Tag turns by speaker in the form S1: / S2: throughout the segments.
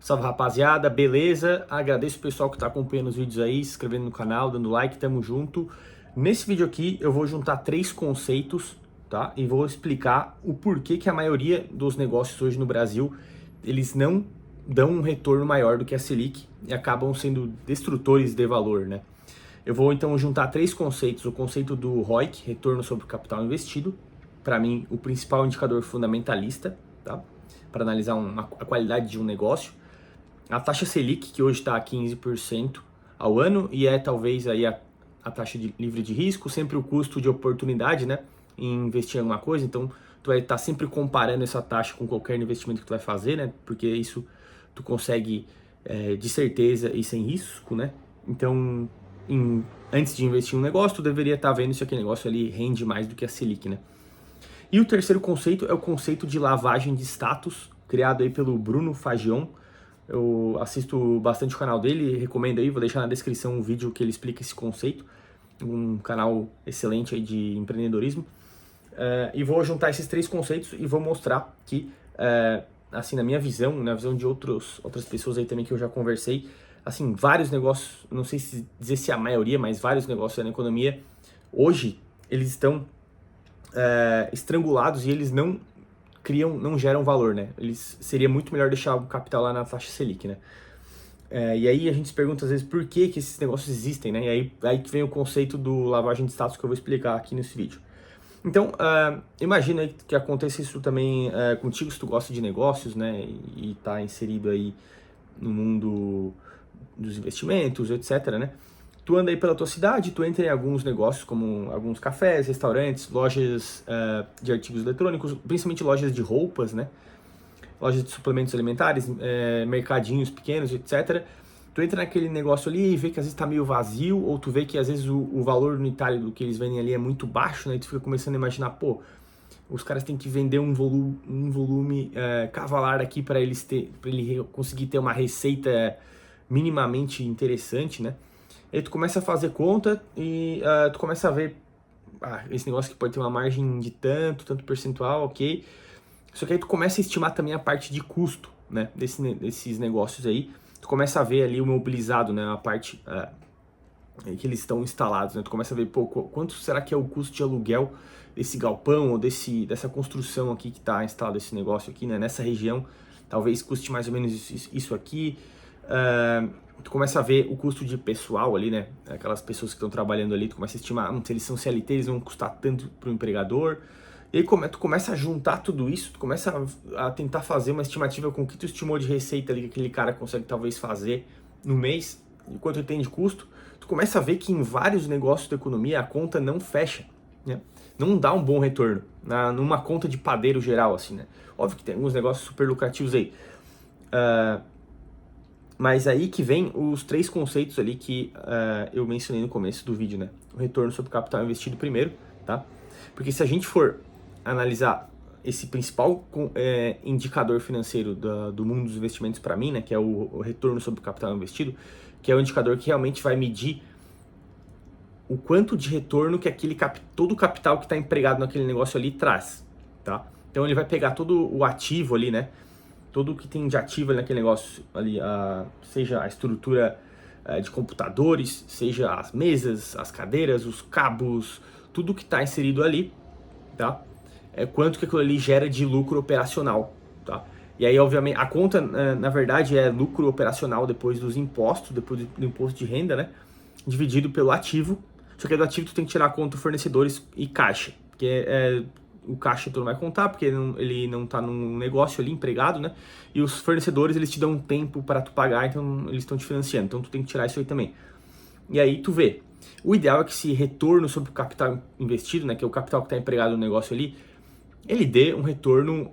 S1: Salve rapaziada, beleza? Agradeço o pessoal que está acompanhando os vídeos aí, se inscrevendo no canal, dando like, tamo junto. Nesse vídeo aqui eu vou juntar 3 conceitos, tá? E vou explicar o porquê que a maioria dos negócios hoje no Brasil, eles não dão um retorno maior do que a Selic e acabam sendo destrutores de valor, né? Eu vou então juntar 3 conceitos, o conceito do ROIC, retorno sobre o capital investido, para mim o principal indicador fundamentalista, tá? Para analisar a qualidade de um negócio. A taxa Selic, que hoje está a 15% ao ano, e é talvez aí a taxa livre de risco, sempre o custo de oportunidade, né, em investir em alguma coisa. Então, tu vai estar sempre comparando essa taxa com qualquer investimento que tu vai fazer, né, porque isso tu consegue de certeza e sem risco, né. Então, antes de investir em um negócio, tu deveria estar vendo se aquele negócio ali rende mais do que a Selic, né. E o terceiro conceito é o conceito de lavagem de status, criado aí pelo Bruno Fagion. Eu assisto bastante o canal dele, recomendo aí, vou deixar na descrição um vídeo que ele explica esse conceito, um canal excelente aí de empreendedorismo. E vou juntar esses 3 conceitos e vou mostrar que, assim, na minha visão, na visão de outras pessoas aí também que eu já conversei, assim, vários negócios, não sei se dizer se a maioria, mas vários negócios na economia, hoje, eles estão estrangulados e eles não geram valor, né? Seria muito melhor deixar o capital lá na taxa Selic, né? E aí a gente se pergunta às vezes por que esses negócios existem, né? E aí que vem o conceito do lavagem de status que eu vou explicar aqui nesse vídeo. Então, imagina aí que aconteça isso também contigo, se tu gosta de negócios, né? E tá inserido aí no mundo dos investimentos, etc, né? Tu anda aí pela tua cidade, tu entra em alguns negócios, como alguns cafés, restaurantes, lojas de artigos eletrônicos, principalmente lojas de roupas, né? Lojas de suplementos alimentares, mercadinhos pequenos, etc. Tu entra naquele negócio ali e vê que às vezes tá meio vazio, ou tu vê que às vezes o valor unitário do que eles vendem ali é muito baixo, né? E tu fica começando a imaginar, pô, os caras têm que vender um volume cavalar aqui para ele conseguir ter uma receita minimamente interessante, né? Aí tu começa a fazer conta e tu começa a ver esse negócio que pode ter uma margem de tanto percentual, ok. Só que aí tu começa a estimar também a parte de custo, né, desses negócios aí. Tu começa a ver ali o mobilizado, né, a parte que eles estão instalados, né. Tu começa a ver, pô, quanto será que é o custo de aluguel desse galpão ou dessa construção aqui que está instalado esse negócio aqui, né, nessa região. Talvez custe mais ou menos isso aqui. Tu começa a ver o custo de pessoal ali, né? Aquelas pessoas que estão trabalhando ali, tu começa a estimar, se eles são CLT, eles vão custar tanto para o empregador. E aí tu começa a juntar tudo isso, tu começa a tentar fazer uma estimativa com o que tu estimou de receita ali que aquele cara consegue talvez fazer no mês, e quanto ele tem de custo. Tu começa a ver que em vários negócios da economia a conta não fecha, né? Não dá um bom retorno numa conta de padeiro geral, assim, né? Óbvio que tem alguns negócios super lucrativos aí. Mas aí que vem os 3 conceitos ali que eu mencionei no começo do vídeo, né? O retorno sobre o capital investido primeiro, tá? Porque se a gente for analisar esse principal indicador financeiro do mundo dos investimentos para mim, né? Que é o retorno sobre o capital investido, que é o indicador que realmente vai medir o quanto de retorno que todo o capital que está empregado naquele negócio ali traz, tá? Então ele vai pegar todo o ativo ali, né? Tudo que tem de ativo ali naquele negócio ali, seja a estrutura de computadores, seja as mesas, as cadeiras, os cabos, tudo que está inserido ali, tá? Quanto que aquilo ali gera de lucro operacional, tá? E aí, obviamente, a conta, na verdade, é lucro operacional depois dos impostos, depois do imposto de renda, né? Dividido pelo ativo. Só que do ativo tu tem que tirar a conta fornecedores e caixa, porque o caixa tu não vai contar, porque ele não tá num negócio ali empregado, né? E os fornecedores, eles te dão um tempo para tu pagar, então eles estão te financiando. Então tu tem que tirar isso aí também. E aí tu vê. O ideal é que esse retorno sobre o capital investido, né? Que é o capital que está empregado no negócio ali, ele dê um retorno,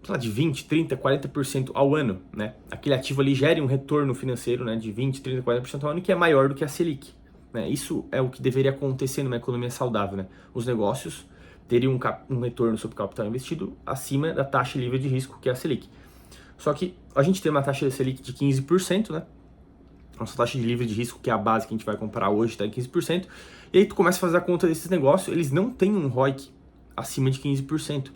S1: sei lá, de 20, 30, 40% ao ano, né? Aquele ativo ali gere um retorno financeiro, né? De 20, 30, 40% ao ano, que é maior do que a Selic, né? Isso é o que deveria acontecer numa economia saudável, né? Os negócios teriam um retorno sobre o capital investido acima da taxa livre de risco, que é a Selic. Só que a gente tem uma taxa de Selic de 15%, né? Nossa taxa de livre de risco, que é a base que a gente vai comparar hoje, está em 15%. E aí tu começa a fazer a conta desses negócios, eles não têm um ROIC acima de 15%.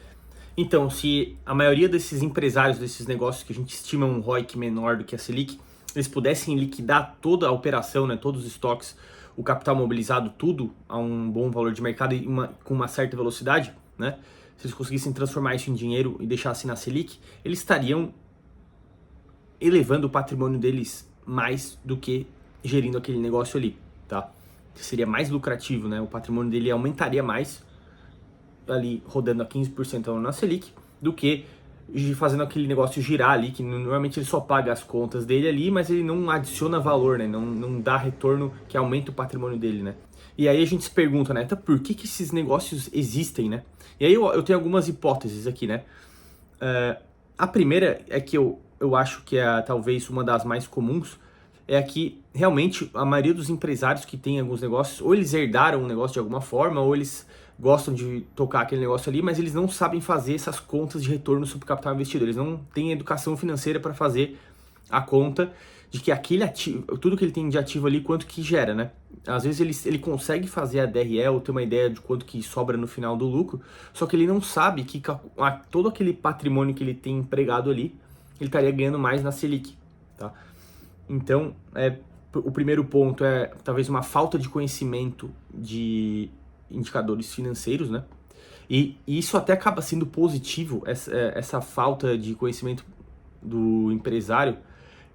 S1: Então, se a maioria desses empresários, desses negócios que a gente estima um ROIC menor do que a Selic, eles pudessem liquidar toda a operação, né, todos os estoques, o capital mobilizado, tudo a um bom valor de mercado e com uma certa velocidade, né, se eles conseguissem transformar isso em dinheiro e deixassem na Selic, eles estariam elevando o patrimônio deles mais do que gerindo aquele negócio ali, tá? Seria mais lucrativo, né? O patrimônio dele aumentaria mais ali rodando a 15% na Selic do que fazendo aquele negócio girar ali, que normalmente ele só paga as contas dele ali, mas ele não adiciona valor, né? Não dá retorno que aumenta o patrimônio dele, né? E aí a gente se pergunta, né? Então, por que esses negócios existem, né? E aí eu tenho algumas hipóteses aqui, né? A primeira é que eu acho que é talvez uma das mais comuns, é que realmente a maioria dos empresários que tem alguns negócios, ou eles herdaram um negócio de alguma forma, ou eles gostam de tocar aquele negócio ali, mas eles não sabem fazer essas contas de retorno sobre o capital investido. Eles não têm educação financeira para fazer a conta de que aquele ativo, tudo que ele tem de ativo ali, quanto que gera, né? Às vezes ele consegue fazer a DRE ou ter uma ideia de quanto que sobra no final do lucro, só que ele não sabe que todo aquele patrimônio que ele tem empregado ali, ele estaria ganhando mais na Selic, tá? Então, o primeiro ponto é talvez uma falta de conhecimento de indicadores financeiros, né? E isso até acaba sendo positivo, essa falta de conhecimento do empresário,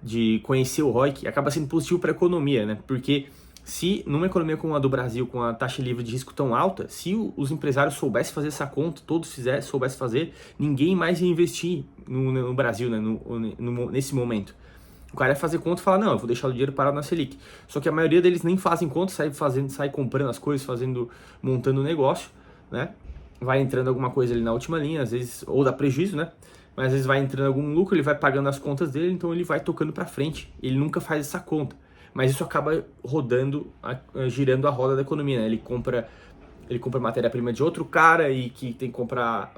S1: de conhecer o ROIC, acaba sendo positivo para a economia, né? Porque se numa economia como a do Brasil, com a taxa livre de risco tão alta, se os empresários soubessem fazer essa conta, todos soubessem fazer, ninguém mais ia investir no Brasil, né? Nesse momento. O cara ia fazer conta e falar, não, eu vou deixar o dinheiro parado na Selic. Só que a maioria deles nem fazem conta, sai comprando as coisas, montando o negócio, né? Vai entrando alguma coisa ali na última linha, às vezes, ou dá prejuízo, né? Mas às vezes vai entrando algum lucro, ele vai pagando as contas dele, então ele vai tocando para frente. Ele nunca faz essa conta. Mas isso acaba rodando, girando a roda da economia, né? Ele compra matéria-prima de outro cara e que tem que comprar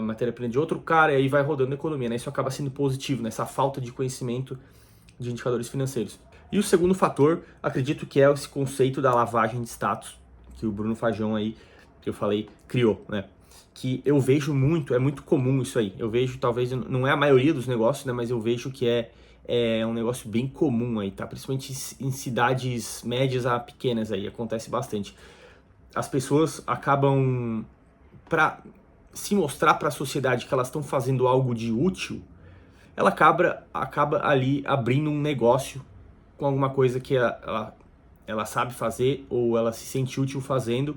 S1: matéria-prima de outro cara e aí vai rodando a economia, né? Isso acaba sendo positivo, né? Essa falta de conhecimento de indicadores financeiros. E o segundo fator, acredito que é esse conceito da lavagem de status, que o Bruno Fajão aí, que eu falei, criou, né? Que eu vejo muito, é muito comum isso aí. Eu vejo, talvez, não é a maioria dos negócios, né? Mas eu vejo que é um negócio bem comum aí, tá? Principalmente em cidades médias a pequenas aí, acontece bastante. As pessoas acabam, para se mostrar para a sociedade que elas estão fazendo algo de útil, ela acaba ali abrindo um negócio com alguma coisa que ela sabe fazer, ou ela se sente útil fazendo,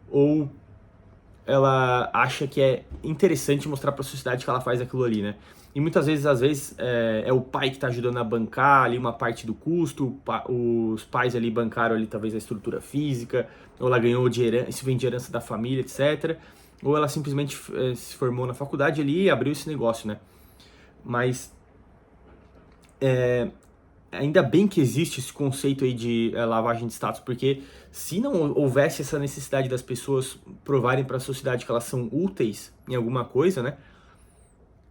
S1: ou ela acha que é interessante mostrar para a sociedade que ela faz aquilo ali, né? E muitas vezes, é o pai que está ajudando a bancar ali uma parte do custo, os pais ali bancaram ali talvez a estrutura física, ou ela ganhou de herança, isso vem de herança da família, etc. Ou ela simplesmente se formou na faculdade ali e abriu esse negócio, né? Mas ainda bem que existe esse conceito aí de lavagem de status, porque se não houvesse essa necessidade das pessoas provarem para a sociedade que elas são úteis em alguma coisa, né?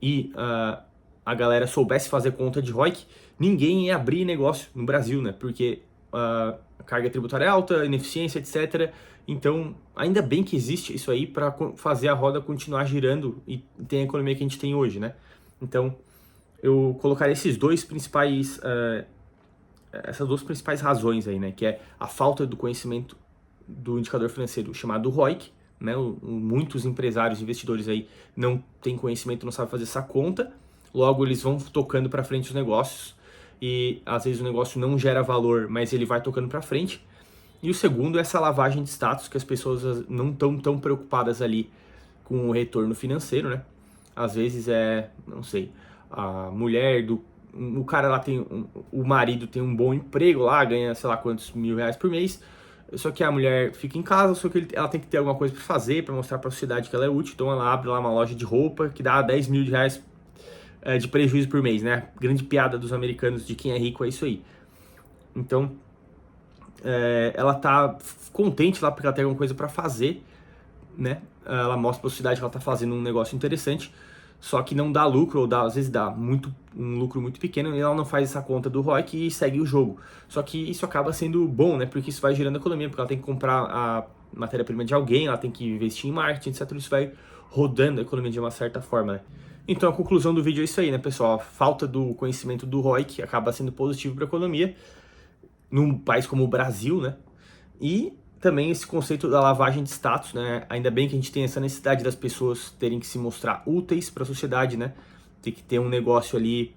S1: E a galera soubesse fazer conta de ROIC, ninguém ia abrir negócio no Brasil, né? Porque a carga tributária é alta, ineficiência, etc. Então, ainda bem que existe isso aí para fazer a roda continuar girando e ter a economia que a gente tem hoje, né? Então, eu colocaria essas duas principais razões aí, né? Que é a falta do conhecimento do indicador financeiro chamado ROIC, né? Muitos empresários, investidores aí não têm conhecimento, não sabem fazer essa conta, logo eles vão tocando para frente os negócios e às vezes o negócio não gera valor, mas ele vai tocando para frente. E o segundo é essa lavagem de status, que as pessoas não estão tão preocupadas ali com o retorno financeiro, né? Às vezes não sei, a mulher o cara lá o marido tem um bom emprego lá, ganha sei lá quantos R$ 1.000 por mês, só que a mulher fica em casa, só que ela tem que ter alguma coisa para fazer, para mostrar para a sociedade que ela é útil, então ela abre lá uma loja de roupa que dá R$ 10.000 de prejuízo por mês, né? Grande piada dos americanos de quem é rico é isso aí. Então, ela tá contente lá porque ela tem alguma coisa para fazer, né? Ela mostra para a sociedade que ela tá fazendo um negócio interessante, só que não dá lucro, ou às vezes dá um lucro muito pequeno, e ela não faz essa conta do ROIC e segue o jogo. Só que isso acaba sendo bom, né? Porque isso vai gerando economia, porque ela tem que comprar a matéria-prima de alguém, ela tem que investir em marketing, etc. Isso vai rodando a economia de uma certa forma, né? Então a conclusão do vídeo é isso aí, né, pessoal? A falta do conhecimento do ROIC acaba sendo positivo para a economia, num país como o Brasil, né? E também esse conceito da lavagem de status, né? Ainda bem que a gente tem essa necessidade das pessoas terem que se mostrar úteis para a sociedade, né? Tem que ter um negócio ali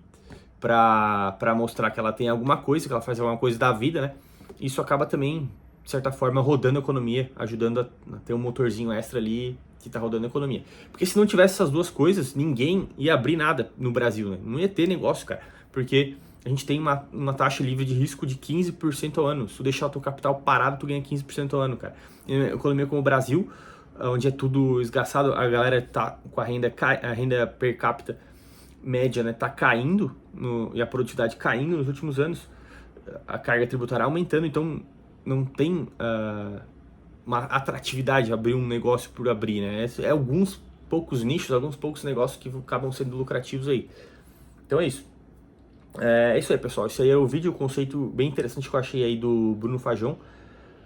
S1: para mostrar que ela tem alguma coisa, que ela faz alguma coisa da vida, né? Isso acaba também, de certa forma, rodando a economia, ajudando a ter um motorzinho extra ali que tá rodando a economia. Porque se não tivesse essas duas coisas, ninguém ia abrir nada no Brasil, né? Não ia ter negócio, cara. Porque a gente tem uma taxa livre de risco de 15% ao ano. Se tu deixar o teu capital parado, tu ganha 15% ao ano, cara. Em uma economia como o Brasil, onde é tudo esgaçado, a galera tá com a renda per capita média, né, tá caindo e a produtividade caindo nos últimos anos, a carga tributária aumentando, então não tem uma atratividade abrir um negócio por abrir, né? É alguns poucos nichos, alguns poucos negócios que acabam sendo lucrativos aí. Então é isso. É isso aí, pessoal. Esse aí é o vídeo, o conceito bem interessante que eu achei aí do Bruno Fajão.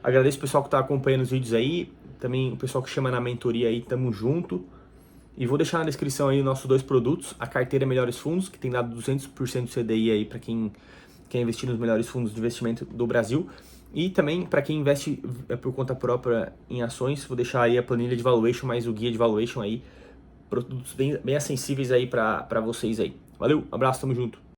S1: Agradeço o pessoal que tá acompanhando os vídeos aí, também o pessoal que chama na mentoria aí, tamo junto. E vou deixar na descrição aí os nossos dois produtos, a carteira Melhores Fundos, que tem dado 200% CDI aí para quem quer investir nos melhores fundos de investimento do Brasil. E também para quem investe por conta própria em ações, vou deixar aí a planilha de valuation, mais o guia de valuation aí, produtos bem acessíveis aí para vocês aí. Valeu, abraço, tamo junto.